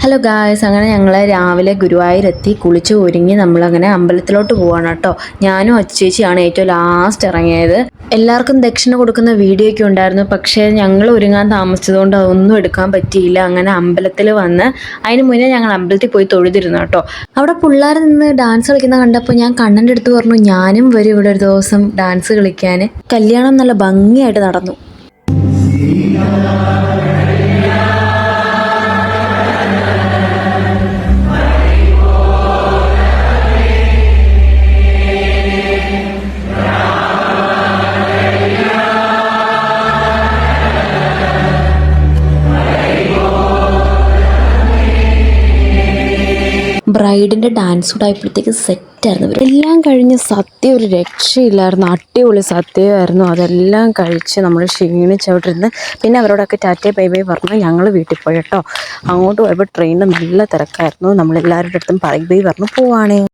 Hello guys, അങ്ങനെ ഞങ്ങൾ രാവിലെ ഗുരുവായൂരെത്തി കുളിച്ച് ഒരുങ്ങി നമ്മളങ്ങനെ അമ്പലത്തിലോട്ട് പോവാണ് കേട്ടോ. ഞാനും അച്ചേച്ചിയാണ് ഏറ്റവും ലാസ്റ്റ് ഇറങ്ങിയത്. എല്ലാവർക്കും ദക്ഷിണ കൊടുക്കുന്ന വീഡിയോ ഒക്കെ ഉണ്ടായിരുന്നു. പക്ഷേ ഞങ്ങൾ ഒരുങ്ങാൻ താമസിച്ചതുകൊണ്ട് അതൊന്നും എടുക്കാൻ പറ്റിയില്ല. അങ്ങനെ അമ്പലത്തിൽ വന്ന് അതിന് മുന്നേ ഞങ്ങൾ അമ്പലത്തിൽ പോയി തൊഴുതിരുന്നു കേട്ടോ. അവിടെ പിള്ളേർ നിന്ന് ഡാൻസ് കളിക്കുന്ന കണ്ടപ്പോൾ ഞാൻ കണ്ണൻ്റെ അടുത്ത് പറഞ്ഞു, ഞാനും വരും ഇവിടെ ഒരു ദിവസം ഡാൻസ് കളിക്കാൻ. കല്യാണം നല്ല ഭംഗിയായിട്ട് നടന്നു. ബ്രൈഡിൻ്റെ ഡാൻസ് കൂടെ ആയപ്പോഴത്തേക്ക് സെറ്റായിരുന്നു. എല്ലാം കഴിഞ്ഞ് സദ്യ ഒരു രക്ഷയില്ലായിരുന്നു. അടിപൊളി സദ്യയായിരുന്നു. അതെല്ലാം കഴിച്ച് നമ്മൾ ക്ഷീണിച്ചവിട്ടിരുന്ന് പിന്നെ അവരോടൊക്കെ ടാറ്റ ബൈ ബൈ പറഞ്ഞു ഞങ്ങൾ വീട്ടിൽ പോയി കേട്ടോ. അങ്ങോട്ട് പോയപ്പോൾ ട്രെയിനിൽ നല്ല തിരക്കായിരുന്നു. നമ്മളെല്ലാവരുടെ അടുത്തും ബൈ ബൈ പറഞ്ഞു പോവാണേ.